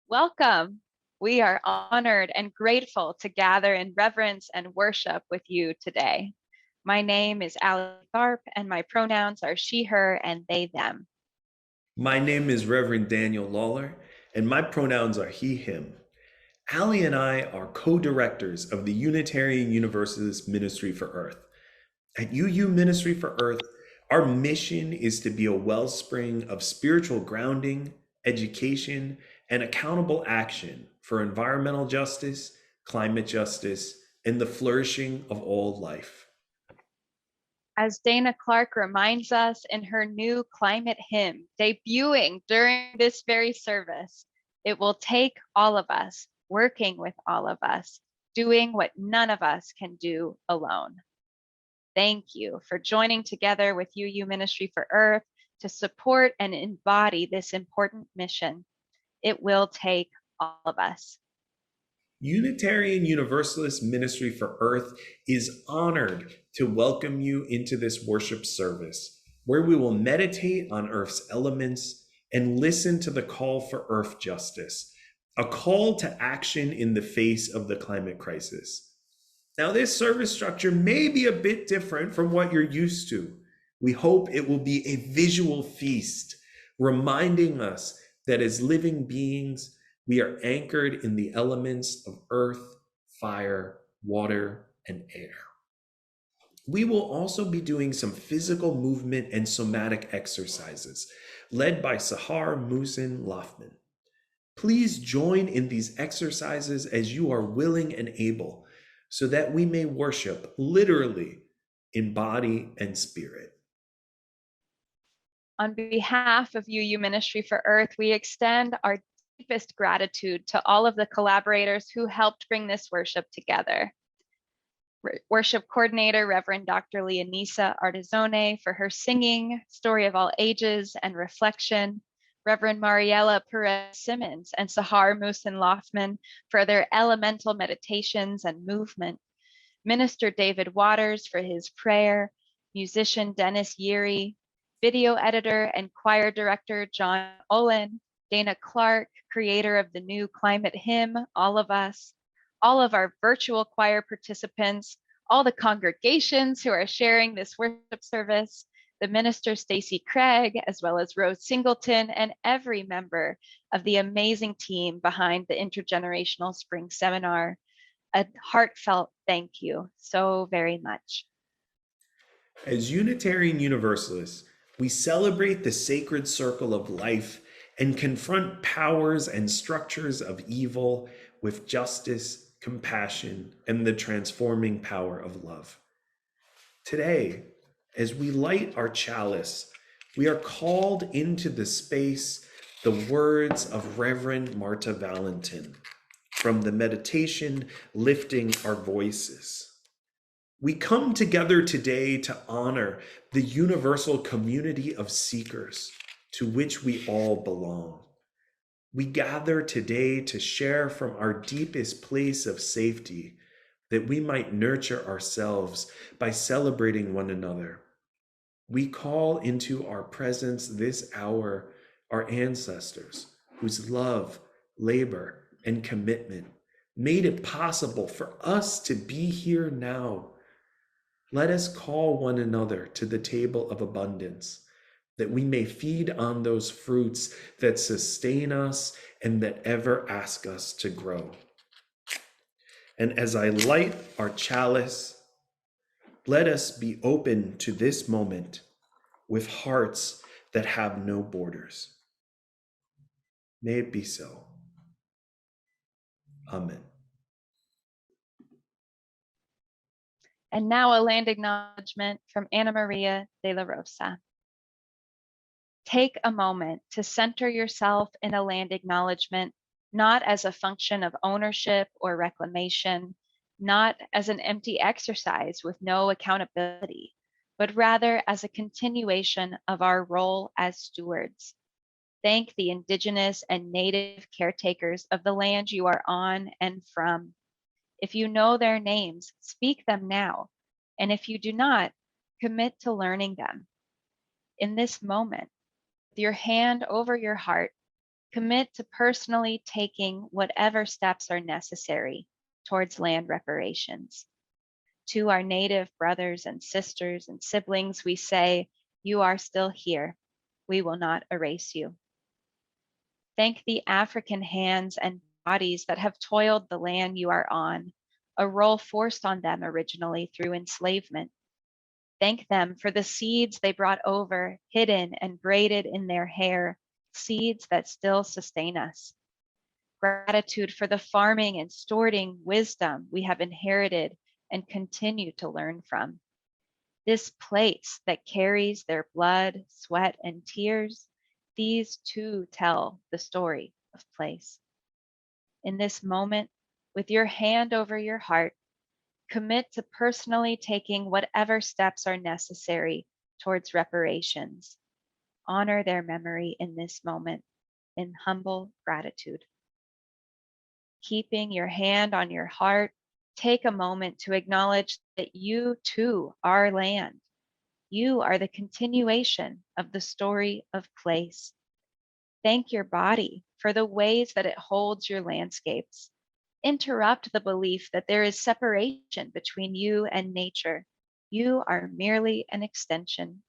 Welcome. We are honored and grateful to gather in reverence and worship with you today. My name is Allie Tharp, and my pronouns are she, her, and they, them. My name is Reverend Daniel Lawler, and my pronouns are he, him. Allie and I are co-directors of the Unitarian Universalist Ministry for Earth. At UU Ministry for Earth, our mission is to be a wellspring of spiritual grounding, education, and accountable action for environmental justice, climate justice, and the flourishing of all life. As Dana Clark reminds us in her new climate hymn, debuting during this very service, it will take all of us, working with all of us, doing what none of us can do alone. Thank you for joining together with UU Ministry for Earth to support and embody this important mission. It will take all of us. Unitarian Universalist Ministry for Earth is honored to welcome you into this worship service, where we will meditate on Earth's elements and listen to the call for Earth justice, a call to action in the face of the climate crisis. Now, this service structure may be a bit different from what you're used to. We hope it will be a visual feast, reminding us that as living beings, we are anchored in the elements of earth, fire, water, and air. We will also be doing some physical movement and somatic exercises led by Sahar Musin Lofman. Please join in these exercises as you are willing and able, so that we may worship literally in body and spirit. On behalf of UU Ministry for Earth, we extend our deepest gratitude to all of the collaborators who helped bring this worship together. Worship coordinator, Reverend Dr. Leonisa Artizone, for her singing, Story of All Ages, and reflection. Reverend Mariela Perez Simmons and Sahar Musin Lofman for their elemental meditations and movement. Minister David Waters for his prayer. Musician Dennis Yeary. Video editor and choir director John Olin. Dana Clark, creator of the new climate hymn, All of Us. All of our virtual choir participants, all the congregations who are sharing this worship service, the minister Stacy Craig, as well as Rose Singleton, and every member of the amazing team behind the Intergenerational Spring Seminar. A heartfelt thank you so very much. As Unitarian Universalists, we celebrate the sacred circle of life and confront powers and structures of evil with justice, compassion, and the transforming power of love. Today, as we light our chalice, we are called into the space the words of Reverend Marta Valentin from the meditation Lifting Our Voices. We come together today to honor the universal community of seekers to which we all belong. We gather today to share from our deepest place of safety that we might nurture ourselves by celebrating one another. We call into our presence this hour our ancestors whose love, labor, and commitment made it possible for us to be here now. Let us call one another to the table of abundance, that we may feed on those fruits that sustain us and that ever ask us to grow. And as I light our chalice, let us be open to this moment with hearts that have no borders. May it be so. Amen. And now a land acknowledgement from Ana Maria de la Rosa. Take a moment to center yourself in a land acknowledgement, not as a function of ownership or reclamation, not as an empty exercise with no accountability, but rather as a continuation of our role as stewards. Thank the Indigenous and Native caretakers of the land you are on and from. If you know their names, speak them now. And if you do not, commit to learning them. In this moment, with your hand over your heart, commit to personally taking whatever steps are necessary towards land reparations. To our Native brothers and sisters and siblings, we say, you are still here. We will not erase you. Thank the African hands and bodies that have toiled the land you are on, a role forced on them originally through enslavement. Thank them for the seeds they brought over, hidden and braided in their hair, seeds that still sustain us. Gratitude for the farming and storing wisdom we have inherited and continue to learn from. This place that carries their blood, sweat, and tears, these too tell the story of place. In this moment, with your hand over your heart, commit to personally taking whatever steps are necessary towards reparations. Honor their memory in this moment in humble gratitude. Keeping your hand on your heart, take a moment to acknowledge that you too are land. You are the continuation of the story of place. Thank your body for the ways that it holds your landscapes. Interrupt the belief that there is separation between you and nature. You are merely an extension.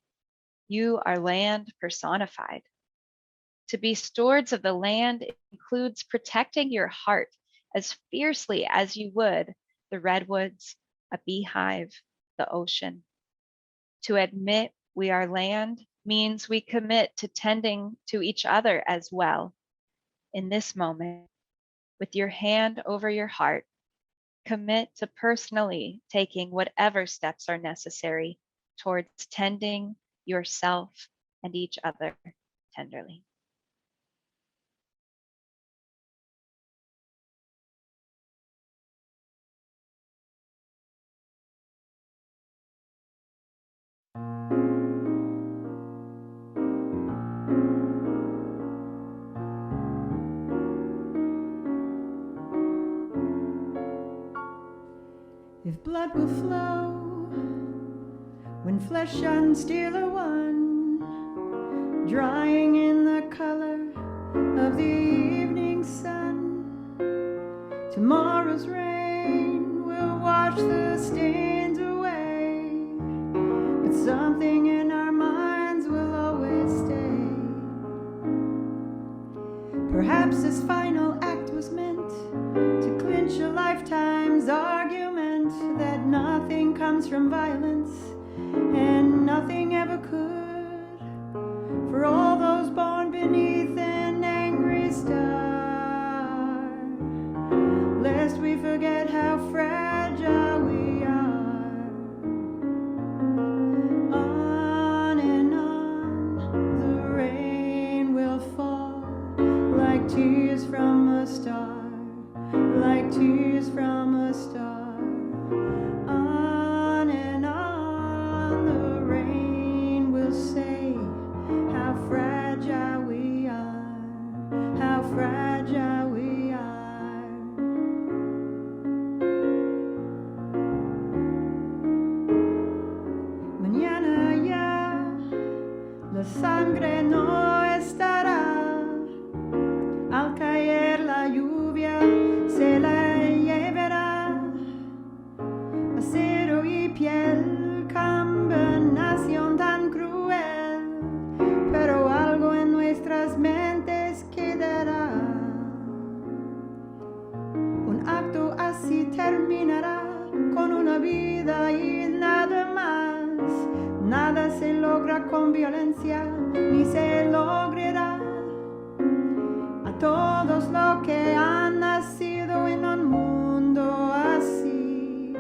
You are land personified. To be stewards of the land includes protecting your heart as fiercely as you would the redwoods, a beehive, the ocean. To admit we are land means we commit to tending to each other as well. In this moment, with your hand over your heart, commit to personally taking whatever steps are necessary towards tending yourself and each other tenderly. If blood will flow when flesh and steel are one, drying in the color of the evening sun, tomorrow's rain will wash the stains away, but something in our minds will always stay. Perhaps this final act was meant to clinch a lifetime's argument that nothing comes from violence and nothing ever could. For all those born beneath an angry star, lest we forget forget how fragile we are. On and on, the rain will fall like tears from a star, like tears from a star. On and on, the rain will say how fragile we are, how fragile we are. Mañana ya la sangre no estará. Al caer la lluvia se la llevará. Acero y piel, combinación tan cruel, pero algo en nuestras mentes quedará. Un acto así terminará con una vida y nada más. Nada se logra con violencia, ni se logrará. A todos los que han nacido en un mundo así,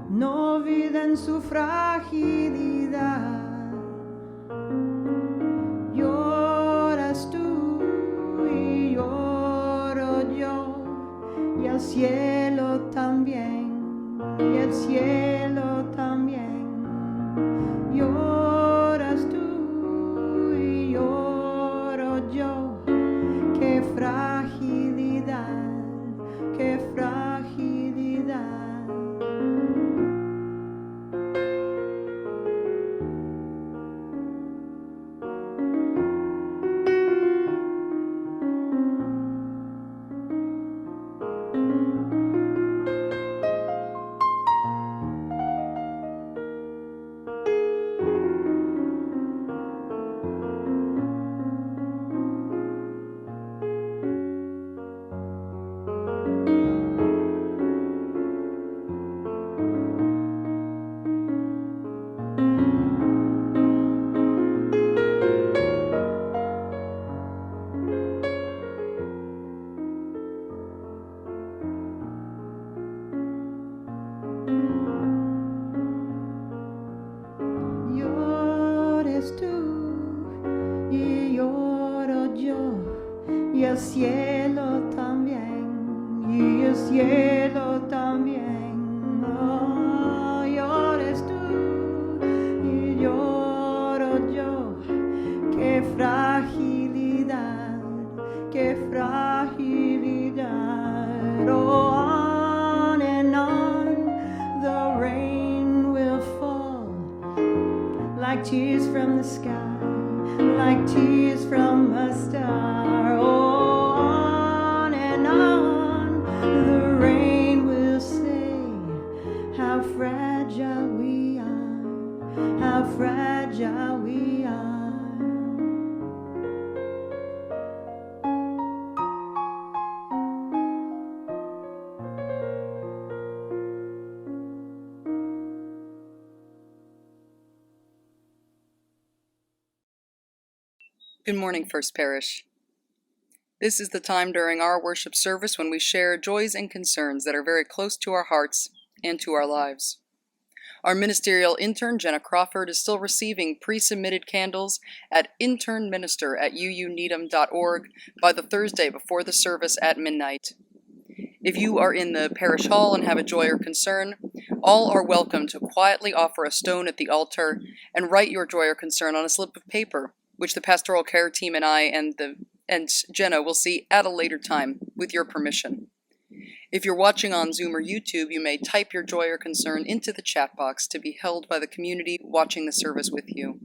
no olviden su fragilidad. Lloras tú y lloro yo, y el cielo también, y el cielo también. Lloras tú y lloro yo, qué fragilidad, qué fragilidad. Llores tú y lloro yo, y el cielo también, y el cielo también. Oh, llores tú y lloro yo, qué fragilidad, qué fragilidad. Oh, on and on, the rain will fall like tears from the sky, like tears from a star. Oh, on and on, the rain will say how fragile we are, how fragile we are. Good morning, First Parish. This is the time during our worship service when we share joys and concerns that are very close to our hearts and to our lives. Our ministerial intern, Jenna Crawford, is still receiving pre-submitted candles at internminister@uuneedham.org by the Thursday before the service at midnight. If you are in the parish hall and have a joy or concern, all are welcome to quietly offer a stone at the altar and write your joy or concern on a slip of paper, which the pastoral care team and I and Jenna will see at a later time, with your permission. If you're watching on Zoom or YouTube, you may type your joy or concern into the chat box to be held by the community watching the service with you.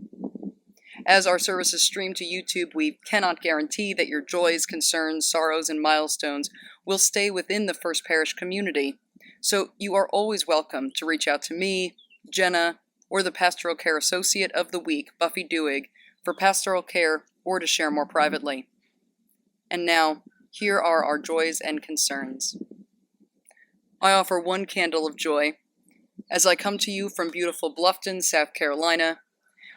As our service is streamed to YouTube, we cannot guarantee that your joys, concerns, sorrows, and milestones will stay within the First Parish community, so you are always welcome to reach out to me, Jenna, or the Pastoral Care Associate of the Week, Buffy Dewig, for pastoral care or to share more privately. And now, here are our joys and concerns. I offer one candle of joy as I come to you from beautiful Bluffton, South Carolina,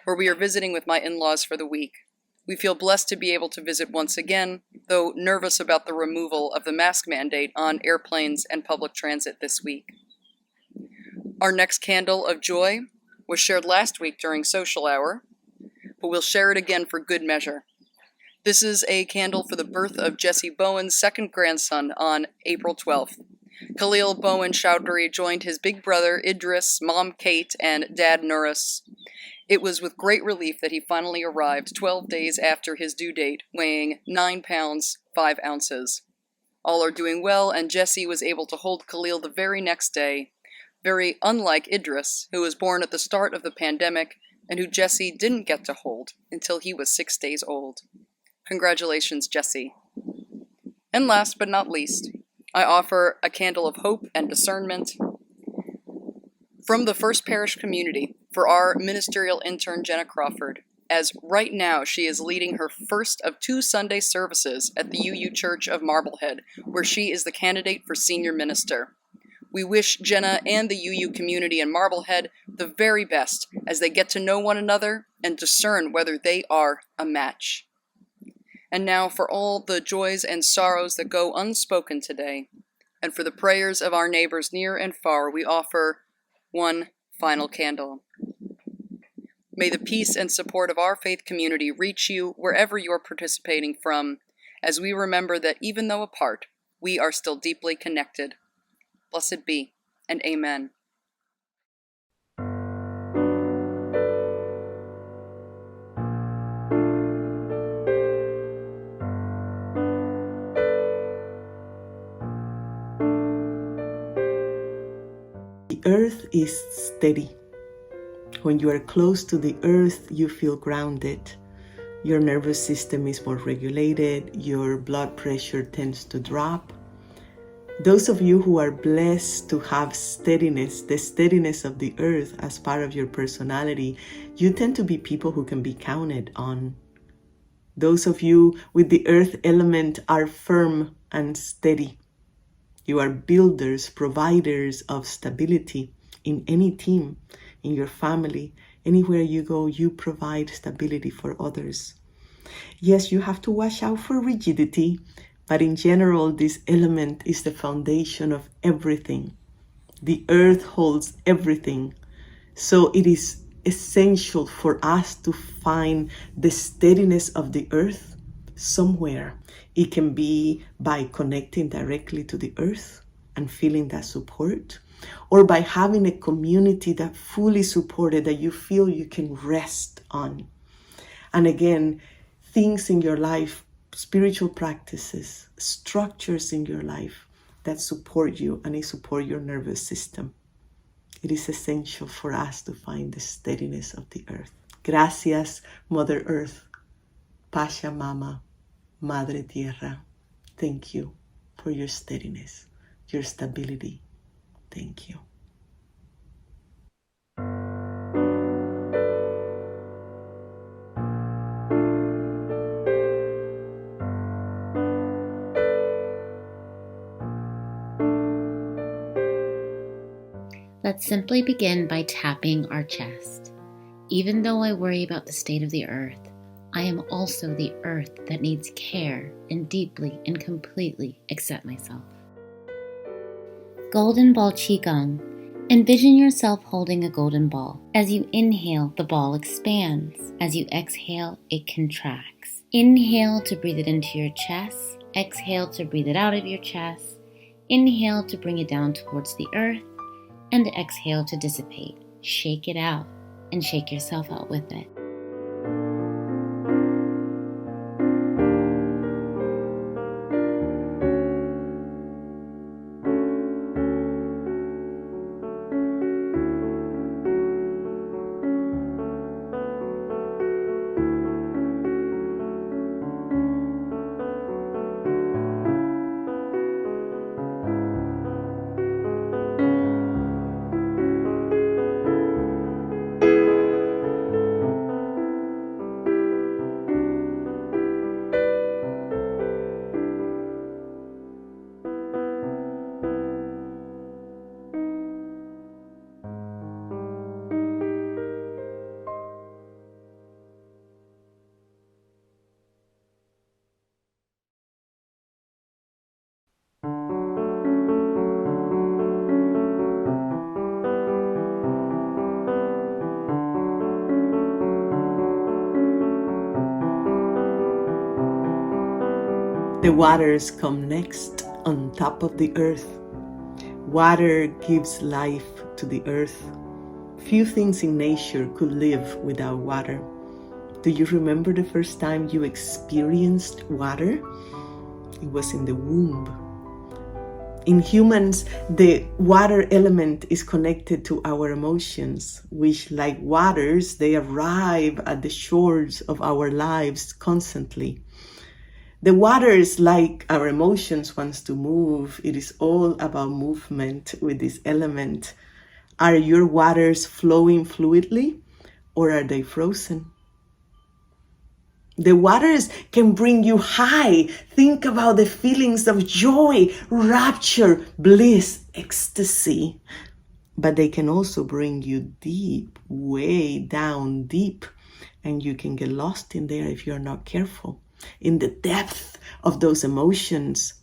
where we are visiting with my in-laws for the week. We feel blessed to be able to visit once again, though nervous about the removal of the mask mandate on airplanes and public transit this week. Our next candle of joy was shared last week during social hour, but we'll share it again for good measure. This is a candle for the birth of Jesse Bowen's second grandson on April 12th. Khalil Bowen Chowdhury joined his big brother Idris, mom Kate, and dad Nuris. It was with great relief that he finally arrived 12 days after his due date, weighing 9 pounds, 5 ounces. All are doing well, and Jesse was able to hold Khalil the very next day, very unlike Idris, who was born at the start of the pandemic and who Jesse didn't get to hold until he was 6 days old. Congratulations, Jesse. And last but not least, I offer a candle of hope and discernment from the First Parish community for our ministerial intern Jenna Crawford, as right now she is leading her first of 2 Sunday services at the UU Church of Marblehead, where she is the candidate for senior minister. We wish Jenna and the UU community in Marblehead the very best as they get to know one another and discern whether they are a match. And now for all the joys and sorrows that go unspoken today, and for the prayers of our neighbors near and far, we offer one final candle. May the peace and support of our faith community reach you wherever you're participating from, as we remember that even though apart, we are still deeply connected. Blessed be, and amen. The earth is steady. When you are close to the earth, you feel grounded. Your nervous system is more regulated. Your blood pressure tends to drop. Those of you who are blessed to have steadiness, the steadiness of the earth as part of your personality, you tend to be people who can be counted on. Those of you with the earth element are firm and steady. You are builders, providers of stability in any team, in your family. Anywhere you go, you provide stability for others. Yes, you have to watch out for rigidity, but in general, this element is the foundation of everything. The earth holds everything. So it is essential for us to find the steadiness of the earth somewhere. It can be by connecting directly to the earth and feeling that support, or by having a community that fully supported, that you feel you can rest on. And again, things in your life, spiritual practices, structures in your life that support you and it support your nervous system. It is essential for us to find the steadiness of the earth. Gracias, Mother Earth, Pachamama, Madre Tierra. Thank you for your steadiness, your stability. Thank you. Let's simply begin by tapping our chest. Even though I worry about the state of the earth, I am also the earth that needs care and deeply and completely accept myself. Golden Ball Qigong. Envision yourself holding a golden ball. As you inhale, the ball expands. As you exhale, it contracts. Inhale to breathe it into your chest. Exhale to breathe it out of your chest. Inhale to bring it down towards the earth. And exhale to dissipate. Shake it out and shake yourself out with it. The waters come next on top of the earth. Water gives life to the earth. Few things in nature could live without water. Do you remember the first time you experienced water? It was in the womb. In humans, the water element is connected to our emotions, which, like waters, they arrive at the shores of our lives constantly. The waters, like our emotions, wants to move. It is all about movement with this element. Are your waters flowing fluidly or are they frozen? The waters can bring you high. Think about the feelings of joy, rapture, bliss, ecstasy. But they can also bring you deep, way down deep. And you can get lost in there if you're not careful. In the depth of those emotions.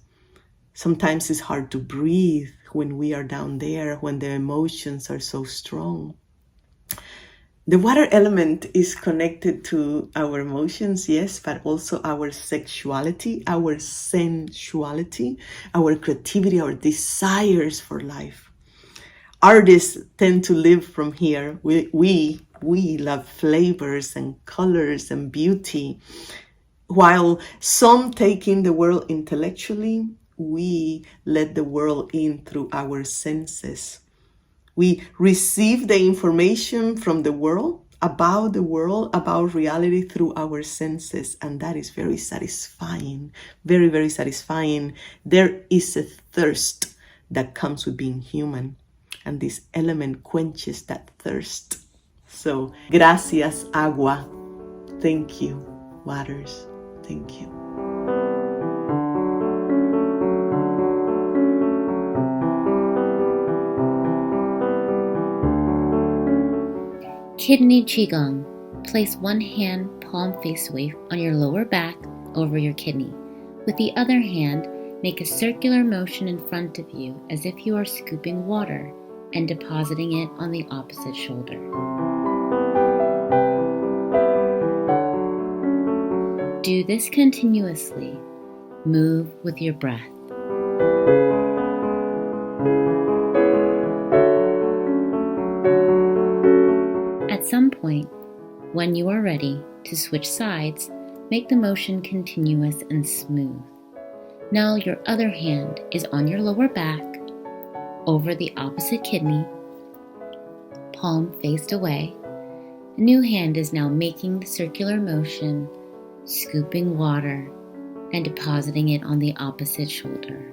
Sometimes it's hard to breathe when we are down there, when the emotions are so strong. The water element is connected to our emotions, yes, but also our sexuality, our sensuality, our creativity, our desires for life. Artists tend to live from here. We love flavors and colors and beauty. While some take in the world intellectually, we let the world in through our senses. We receive the information from the world, about reality through our senses. And that is very satisfying, very, very satisfying. There is a thirst that comes with being human. And this element quenches that thirst. So, gracias, agua. Thank you, waters. Thank you. Kidney Qigong. Place one hand palm face away on your lower back over your kidney. With the other hand, make a circular motion in front of you as if you are scooping water and depositing it on the opposite shoulder. Do this continuously. Move with your breath. At some point, when you are ready to switch sides, make the motion continuous and smooth. Now your other hand is on your lower back, over the opposite kidney, palm faced away. A new hand is now making the circular motion, scooping water and depositing it on the opposite shoulder.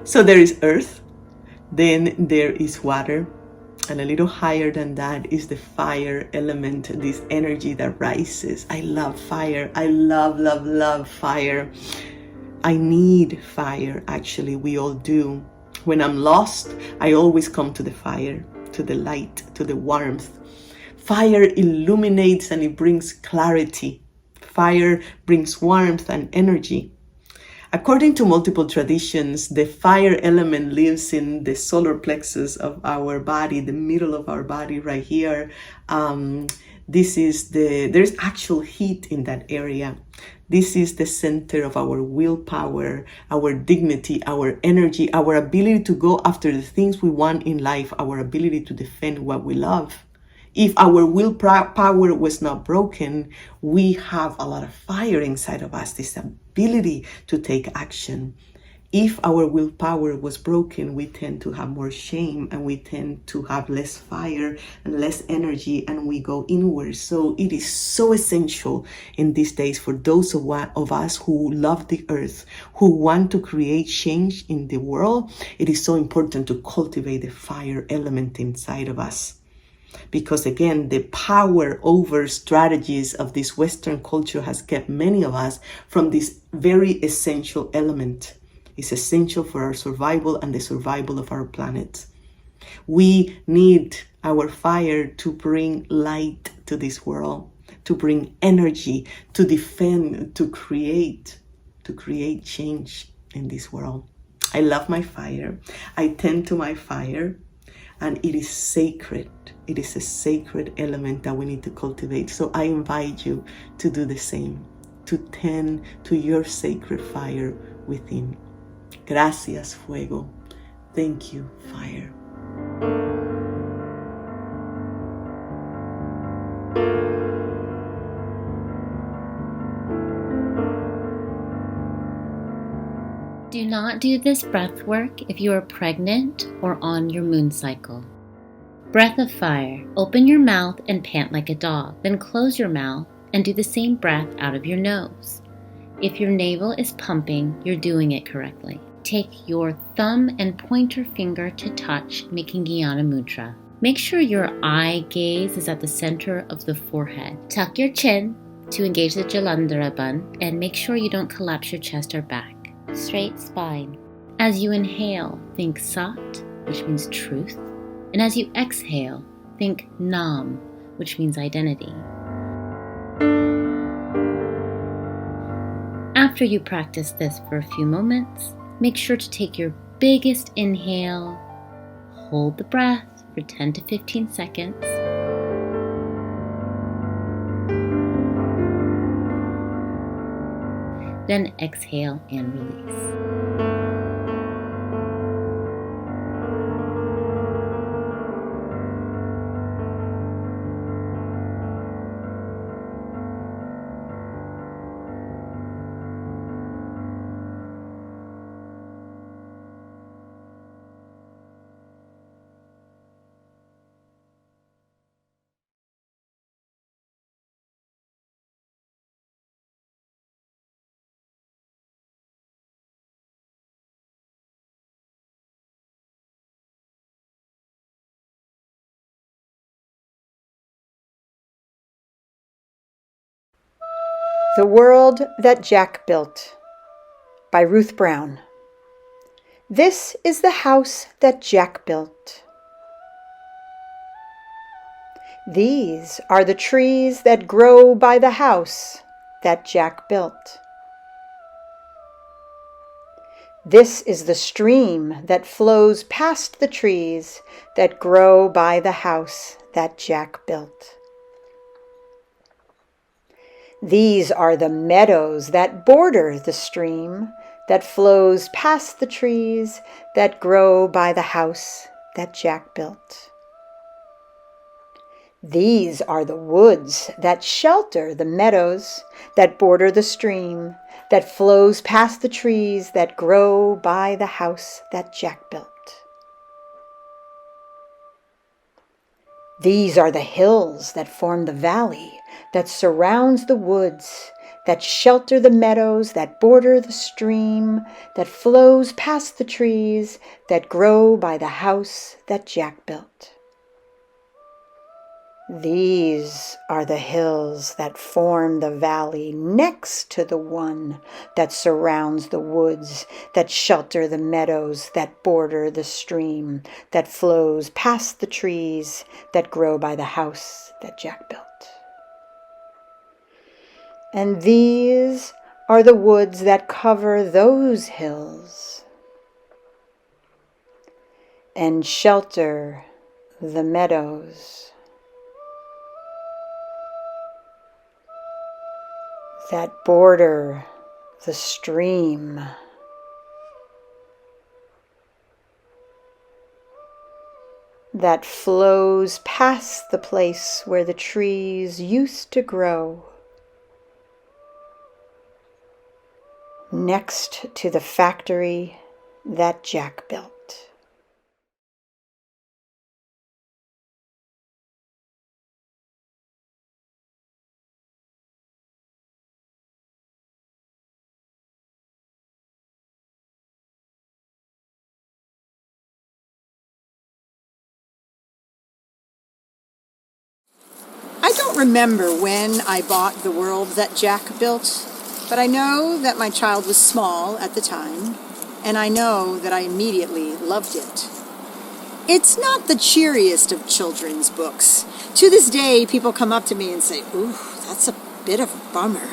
So there is earth, then there is water, and a little higher than that is the fire element, this energy that rises. I love fire. I love fire. I need fire, actually. We all do. When I'm lost, I always come to the fire, to the light, to the warmth. Fire illuminates and it brings clarity. Fire brings warmth and energy. According to multiple traditions, the fire element lives in the solar plexus of our body, the middle of our body right here. There's actual heat in that area. This is the center of our willpower, our dignity, our energy, our ability to go after the things we want in life, our ability to defend what we love. If our willpower was not broken, we have a lot of fire inside of us, this ability to take action. If our willpower was broken, we tend to have more shame and we tend to have less fire and less energy, and we go inward. So it is so essential in these days for those of us who love the earth, who want to create change in the world. It is so important to cultivate the fire element inside of us. Because again, the power over strategies of this Western culture has kept many of us from this very essential element. It's essential for our survival and the survival of our planet. We need our fire to bring light to this world, to bring energy, to defend, to create change in this world. I love my fire. I tend to my fire, and it is sacred. It is a sacred element that we need to cultivate. So I invite you to do the same, to tend to your sacred fire within. Gracias, fuego. Thank you, fire. Do not do this breath work if you are pregnant or on your moon cycle. Breath of fire. Open your mouth and pant like a dog. Then close your mouth and do the same breath out of your nose. If your navel is pumping, you're doing it correctly. Take your thumb and pointer finger to touch, making Jnana Mudra. Make sure your eye gaze is at the center of the forehead. Tuck your chin to engage the Jalandhara bun, and make sure you don't collapse your chest or back. Straight spine. As you inhale, think Sat, which means truth. And as you exhale, think Nam, which means identity. After you practice this for a few moments, make sure to take your biggest inhale, hold the breath for 10 to 15 seconds, then exhale and release. The World That Jack Built by Ruth Brown. This is the house that Jack built. These are the trees that grow by the house that Jack built. This is the stream that flows past the trees that grow by the house that Jack built. These are the meadows that border the stream that flows past the trees that grow by the house that Jack built. These are the woods that shelter the meadows that border the stream that flows past the trees that grow by the house that Jack built. These are the hills that form the valley that surrounds the woods, that shelter the meadows, that border the stream, that flows past the trees, that grow by the house that Jack built. These are the hills that form the valley next to the one that surrounds the woods, that shelter the meadows, that border the stream, that flows past the trees, that grow by the house that Jack built. And these are the woods that cover those hills and shelter the meadows that border the stream. That flows past the place where the trees used to grow, next to the factory that Jack built. I don't remember when I bought the world that Jack built, but I know that my child was small at the time, and I know that I immediately loved it. It's not the cheeriest of children's books. To this day, people come up to me and say, "Ooh, that's a bit of a bummer."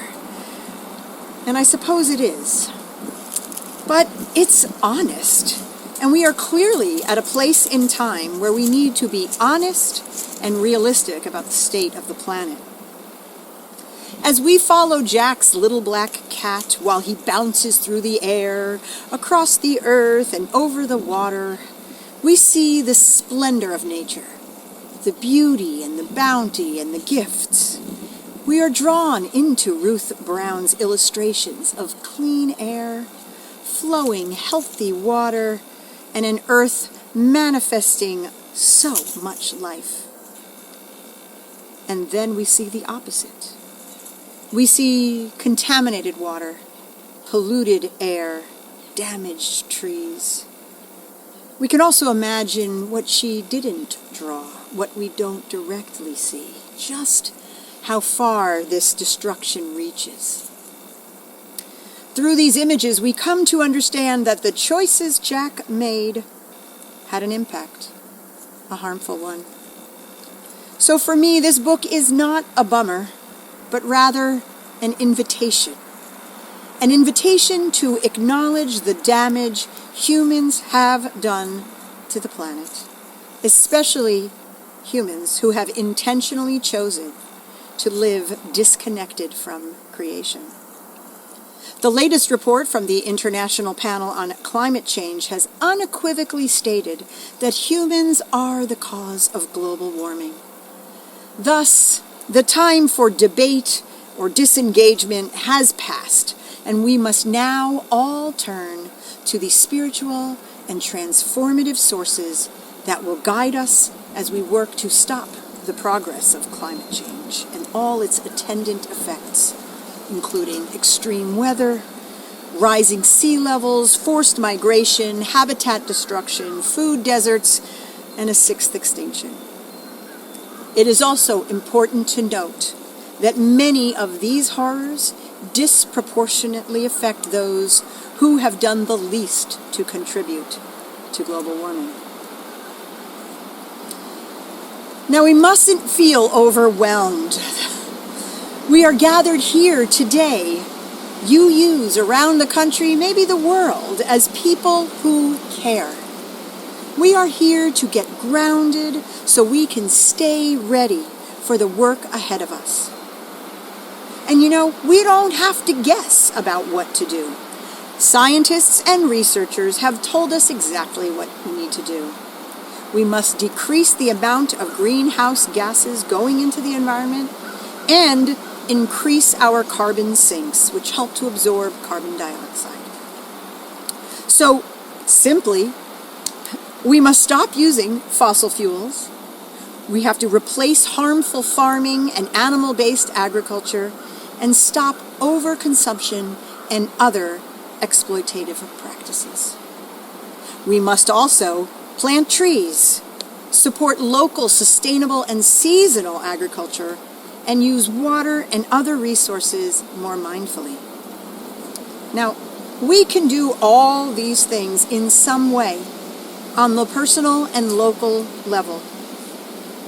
And I suppose it is. But it's honest. And we are clearly at a place in time where we need to be honest and realistic about the state of the planet. As we follow Jack's little black cat while he bounces through the air, across the earth and over the water, we see the splendor of nature, the beauty and the bounty and the gifts. We are drawn into Ruth Brown's illustrations of clean air, flowing healthy water, and an earth manifesting so much life. And then we see the opposite. We see contaminated water, polluted air, damaged trees. We can also imagine what she didn't draw, what we don't directly see, just how far this destruction reaches. Through these images, we come to understand that the choices Jack made had an impact, a harmful one. So for me, this book is not a bummer, but rather an invitation. An invitation to acknowledge the damage humans have done to the planet, especially humans who have intentionally chosen to live disconnected from creation. The latest report from the International Panel on Climate Change has unequivocally stated that humans are the cause of global warming. Thus, the time for debate or disengagement has passed, and we must now all turn to the spiritual and transformative sources that will guide us as we work to stop the progress of climate change and all its attendant effects, including extreme weather, rising sea levels, forced migration, habitat destruction, food deserts, and a sixth extinction. It is also important to note that many of these horrors disproportionately affect those who have done the least to contribute to global warming. Now, we mustn't feel overwhelmed. We are gathered here today, UUs around the country, maybe the world, as people who care. We are here to get grounded so we can stay ready for the work ahead of us. And we don't have to guess about what to do. Scientists and researchers have told us exactly what we need to do. We must decrease the amount of greenhouse gases going into the environment and increase our carbon sinks, which help to absorb carbon dioxide. So, simply, we must stop using fossil fuels. We have to replace harmful farming and animal-based agriculture and stop overconsumption and other exploitative practices. We must also plant trees, support local, sustainable, and seasonal agriculture, and use water and other resources more mindfully. Now, we can do all these things in some way on the personal and local level.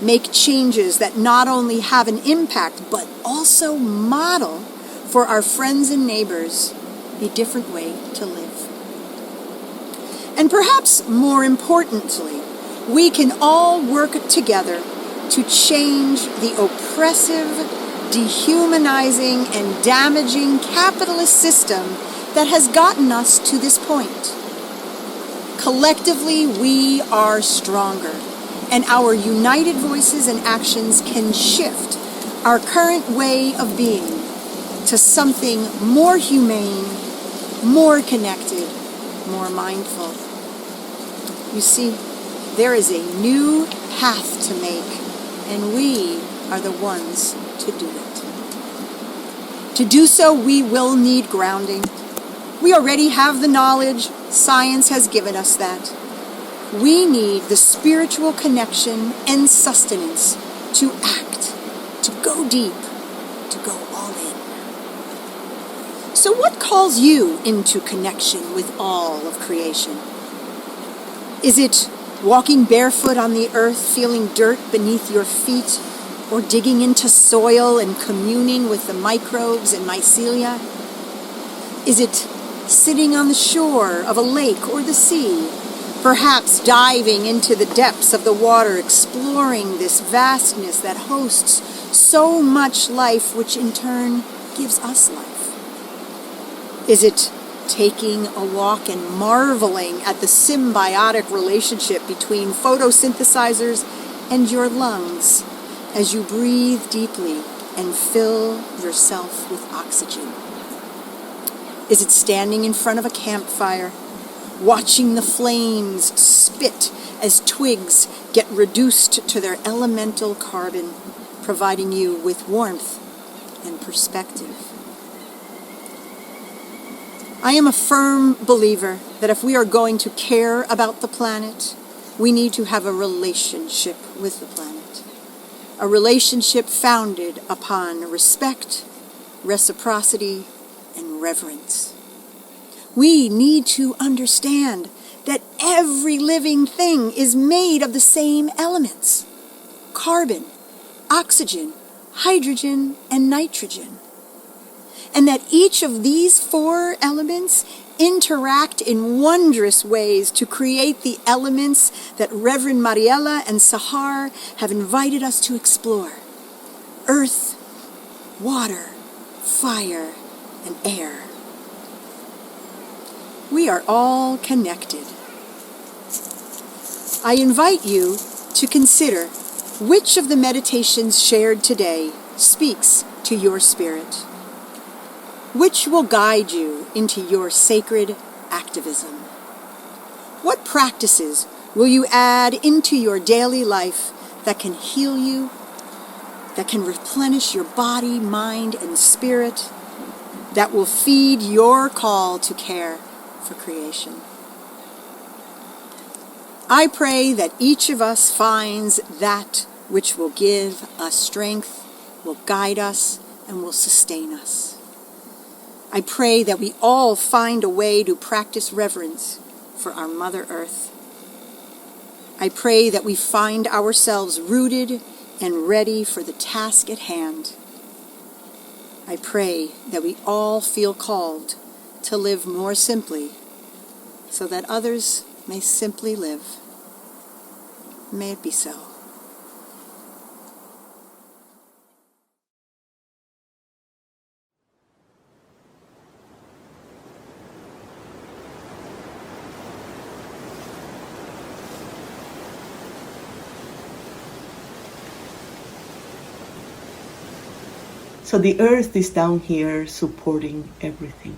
Make changes that not only have an impact, but also model for our friends and neighbors a different way to live. And perhaps more importantly, we can all work together to change the oppressive, dehumanizing, and damaging capitalist system that has gotten us to this point. Collectively, we are stronger, and our united voices and actions can shift our current way of being to something more humane, more connected, more mindful. You see, there is a new path to make, and we are the ones to do it. To do so, we will need grounding. We already have the knowledge. Science has given us that. We need the spiritual connection and sustenance to act, to go deep, to go all in. So what calls you into connection with all of creation? Is it walking barefoot on the earth, feeling dirt beneath your feet, or digging into soil and communing with the microbes and mycelia? Is it sitting on the shore of a lake or the sea, perhaps diving into the depths of the water, exploring this vastness that hosts so much life, which in turn gives us life? Is it taking a walk and marveling at the symbiotic relationship between photosynthesizers and your lungs as you breathe deeply and fill yourself with oxygen? Is it standing in front of a campfire, watching the flames spit as twigs get reduced to their elemental carbon, providing you with warmth and perspective? I am a firm believer that if we are going to care about the planet, we need to have a relationship with the planet. A relationship founded upon respect, reciprocity, and reverence. We need to understand that every living thing is made of the same elements: carbon, oxygen, hydrogen, and nitrogen. And that each of these four elements interact in wondrous ways to create the elements that Reverend Mariela and Sahar have invited us to explore: earth, water, fire, and air. We are all connected. I invite you to consider which of the meditations shared today speaks to your spirit. Which will guide you into your sacred activism? What practices will you add into your daily life that can heal you, that can replenish your body, mind, and spirit, that will feed your call to care for creation? I pray that each of us finds that which will give us strength, will guide us, and will sustain us. I pray that we all find a way to practice reverence for our Mother Earth. I pray that we find ourselves rooted and ready for the task at hand. I pray that we all feel called to live more simply so that others may simply live. May it be so. So the earth is down here supporting everything.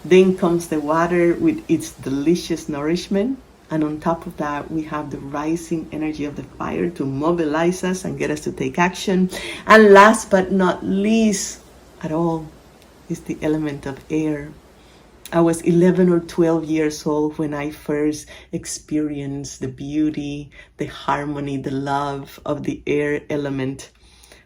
Then comes the water with its delicious nourishment. And on top of that, we have the rising energy of the fire to mobilize us and get us to take action. And last but not least at all is the element of air. I was 11 or 12 years old when I first experienced the beauty, the harmony, the love of the air element.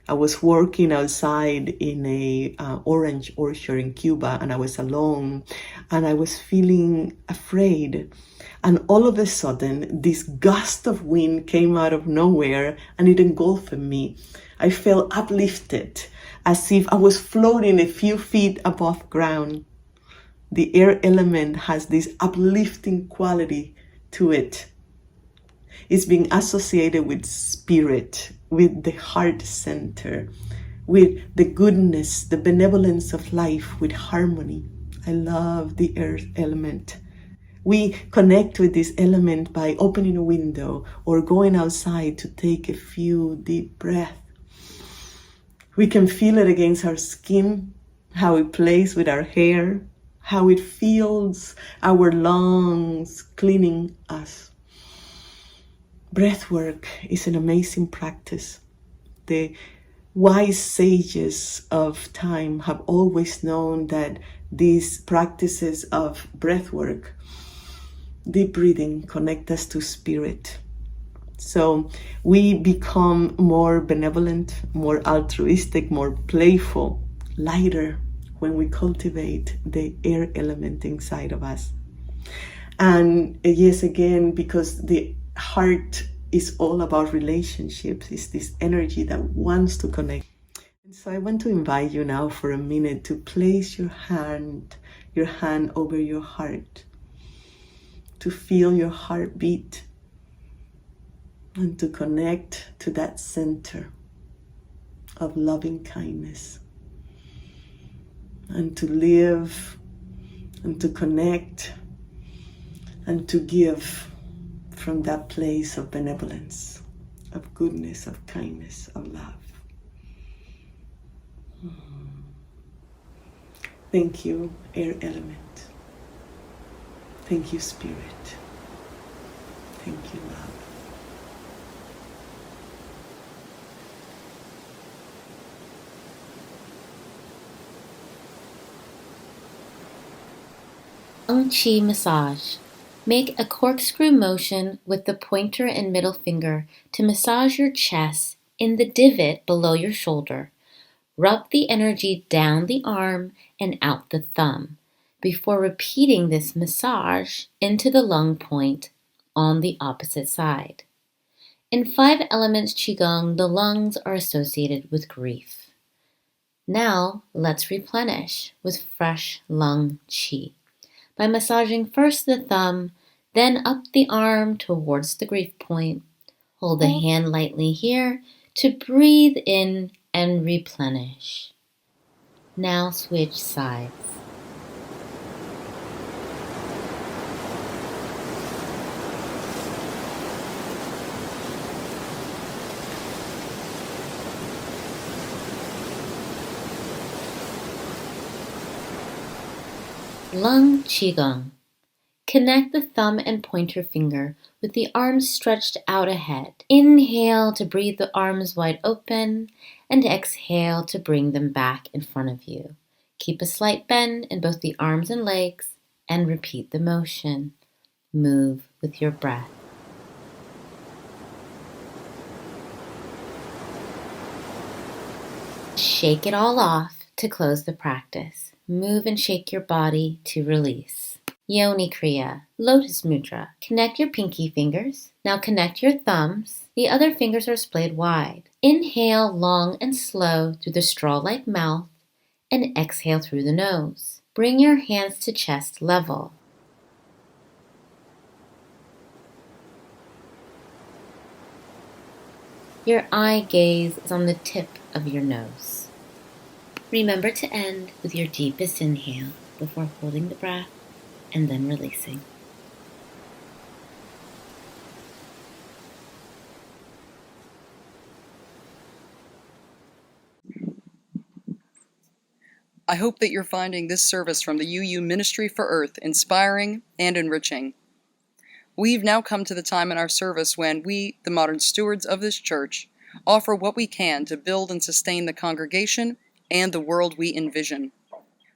I was working outside in a orange orchard in Cuba, and I was alone, and I was feeling afraid. And all of a sudden, this gust of wind came out of nowhere, and it engulfed me. I felt uplifted, as if I was floating a few feet above ground. The air element has this uplifting quality to it. It's being associated with spirit, with the heart center, with the goodness, the benevolence of life, with harmony. I love the earth element. We connect with this element by opening a window or going outside to take a few deep breaths. We can feel it against our skin, how it plays with our hair, how it fills our lungs, cleaning us. Breathwork is an amazing practice. The wise sages of time have always known that these practices of breathwork, deep breathing, connect us to spirit. So we become more benevolent, more altruistic, more playful, lighter when we cultivate the air element inside of us. And yes, again, because the heart is all about relationships, it's this energy that wants to connect. And so I want to invite you now for a minute to place your hand over your heart, to feel your heartbeat, and to connect to that center of loving kindness, and to live and to connect and to give from that place of benevolence, of goodness, of kindness, of love. Thank you, air element. Thank you, spirit. Thank you, love. Lung Chi massage. Make a corkscrew motion with the pointer and middle finger to massage your chest in the divot below your shoulder. Rub the energy down the arm and out the thumb before repeating this massage into the lung point on the opposite side. In 5 elements Qigong, the lungs are associated with grief. Now let's replenish with fresh lung Qi by massaging first the thumb, then up the arm towards the grief point. Hold the hand lightly here to breathe in and replenish. Now switch sides. Lung Qigong. Connect the thumb and pointer finger with the arms stretched out ahead. Inhale to breathe the arms wide open and exhale to bring them back in front of you. Keep a slight bend in both the arms and legs and repeat the motion. Move with your breath. Shake it all off to close the practice. Move and shake your body to release. Yoni Kriya, Lotus Mudra. Connect your pinky fingers. Now connect your thumbs. The other fingers are splayed wide. Inhale long and slow through the straw-like mouth and exhale through the nose. Bring your hands to chest level. Your eye gaze is on the tip of your nose. Remember to end with your deepest inhale before holding the breath and then releasing. I hope that you're finding this service from the UU Ministry for Earth inspiring and enriching. We've now come to the time in our service when we, the modern stewards of this church, offer what we can to build and sustain the congregation and the world we envision.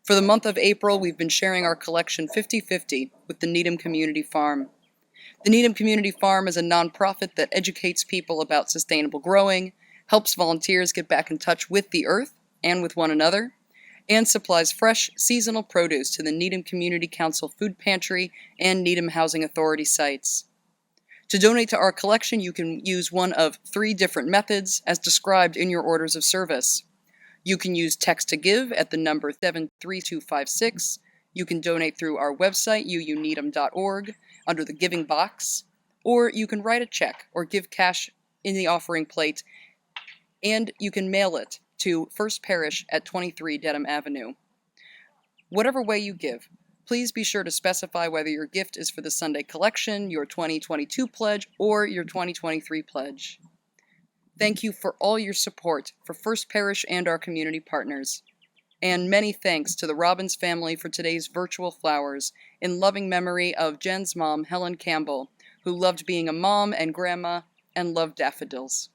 For the month of April, we've been sharing our collection 50/50 with the Needham Community Farm. The Needham Community Farm is a nonprofit that educates people about sustainable growing, helps volunteers get back in touch with the earth and with one another, and supplies fresh, seasonal produce to the Needham Community Council Food Pantry and Needham Housing Authority sites. To donate to our collection, you can use one of 3 different methods as described in your orders of service. You can use text to give at the number 73256. You can donate through our website, uuneedham.org, under the giving box, or you can write a check or give cash in the offering plate, and you can mail it to First Parish at 23 Dedham Avenue. Whatever way you give, please be sure to specify whether your gift is for the Sunday collection, your 2022 pledge, or your 2023 pledge. Thank you for all your support for First Parish and our community partners. And many thanks to the Robbins family for today's virtual flowers, in loving memory of Jen's mom, Helen Campbell, who loved being a mom and grandma and loved daffodils.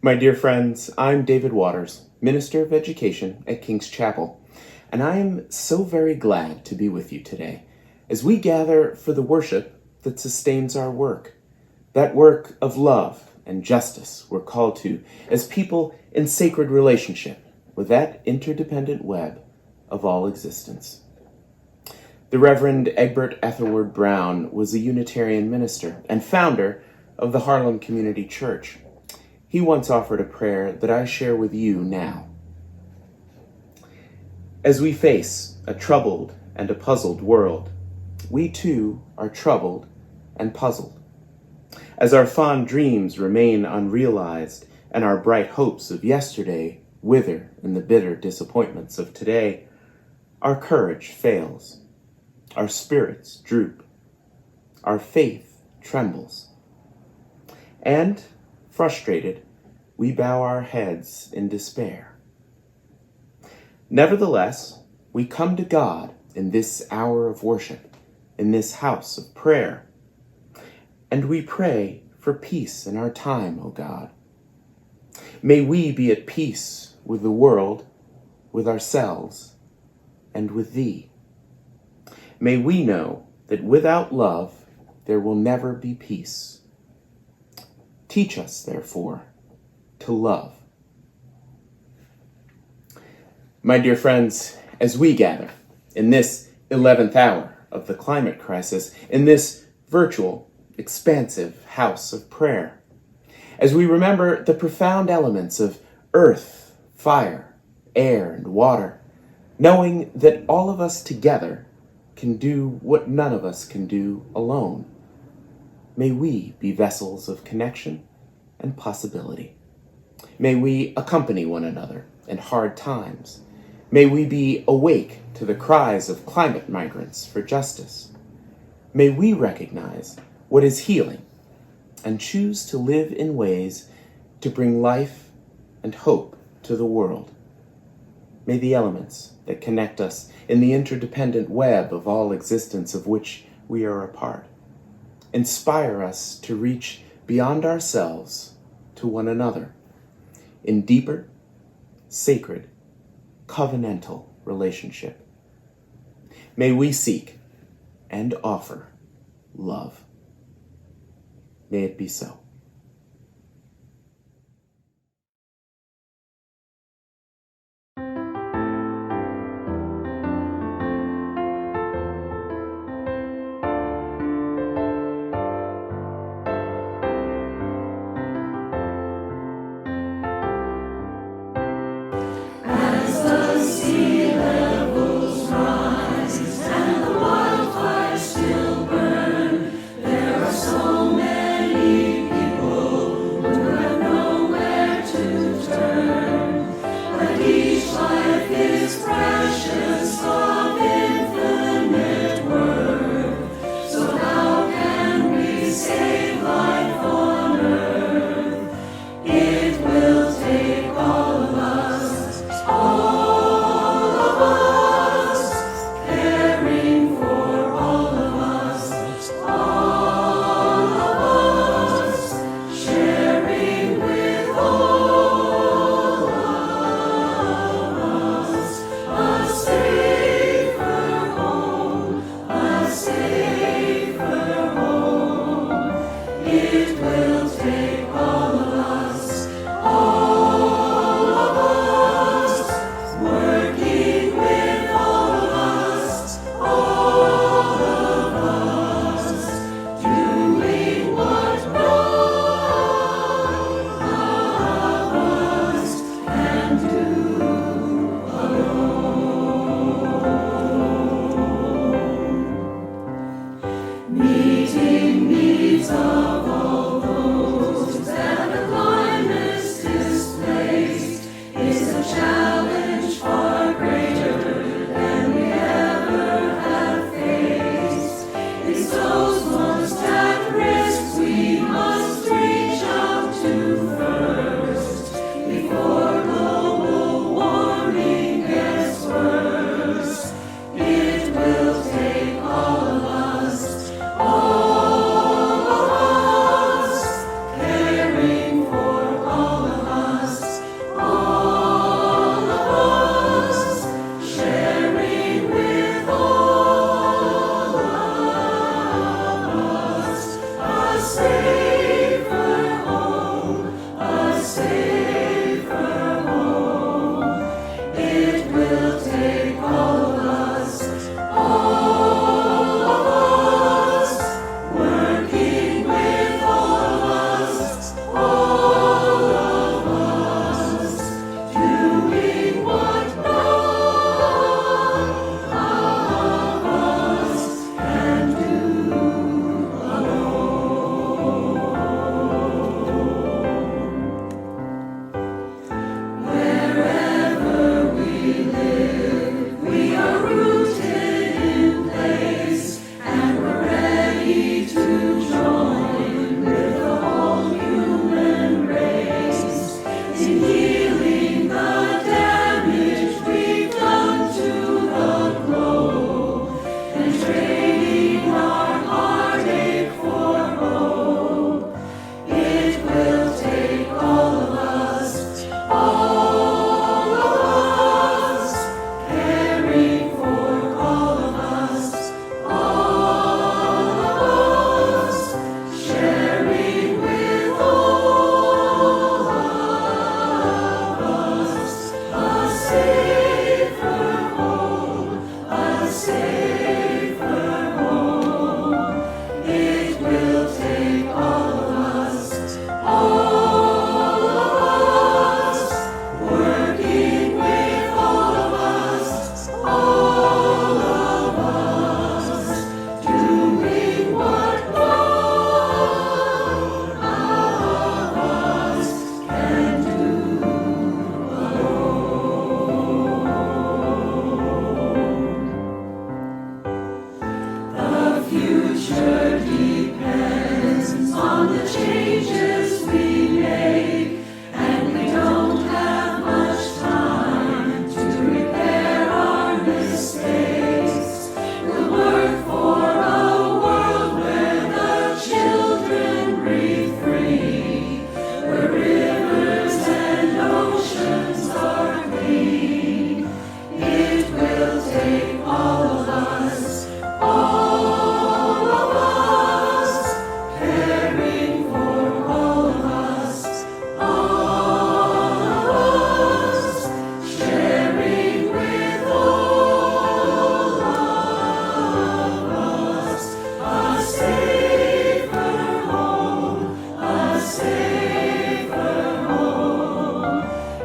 My dear friends, I'm David Waters, Minister of Education at King's Chapel, and I am so very glad to be with you today as we gather for the worship that sustains our work, that work of love and justice we're called to as people in sacred relationship with that interdependent web of all existence. The Reverend Egbert Ethelward Brown was a Unitarian minister and founder of the Harlem Community Church. He once offered a prayer that I share with you now. As we face a troubled and a puzzled world, we too are troubled and puzzled. As our fond dreams remain unrealized and our bright hopes of yesterday wither in the bitter disappointments of today, our courage fails, our spirits droop, our faith trembles, and frustrated, we bow our heads in despair. Nevertheless, we come to God in this hour of worship, in this house of prayer, and we pray for peace in our time, O God. May we be at peace with the world, with ourselves, and with Thee. May we know that without love there will never be peace. Teach us, therefore, to love. My dear friends, as we gather in this 11th hour of the climate crisis, in this virtual, expansive house of prayer, as we remember the profound elements of earth, fire, air, and water, knowing that all of us together can do what none of us can do alone, may we be vessels of connection and possibility. May we accompany one another in hard times. May we be awake to the cries of climate migrants for justice. May we recognize what is healing and choose to live in ways to bring life and hope to the world. May the elements that connect us in the interdependent web of all existence of which we are a part inspire us to reach beyond ourselves to one another in deeper, sacred, covenantal relationship. May we seek and offer love. May it be so. So many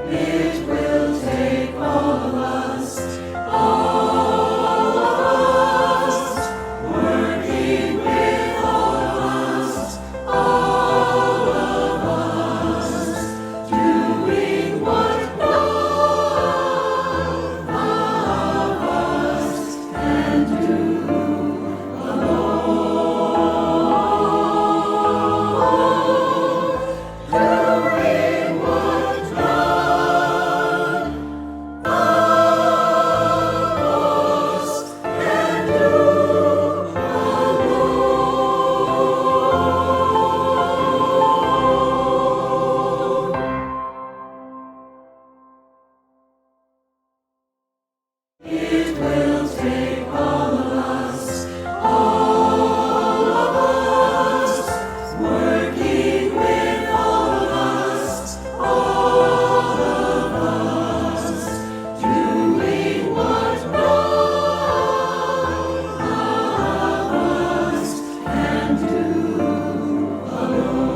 It will take all of us, all of us, working with all of us, all of us, doing what none of us can do alone. Doing what none of us can do alone. It will take all of us, all of us, working with all of us, all of us, doing what none of us can do alone.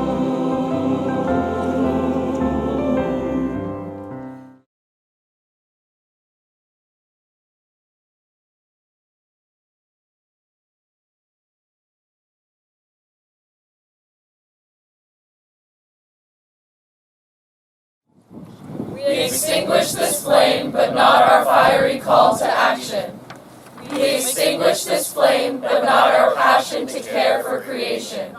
We extinguish this flame, but not our fiery call to action. We extinguish this flame, but not our passion to care for creation.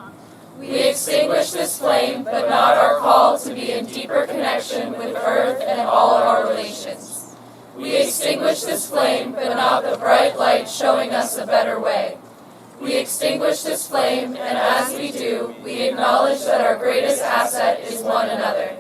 We extinguish this flame, but not our call to be in deeper connection with Earth and all of our relations. We extinguish this flame, but not the bright light showing us a better way. We extinguish this flame, and as we do, we acknowledge that our greatest asset is one another.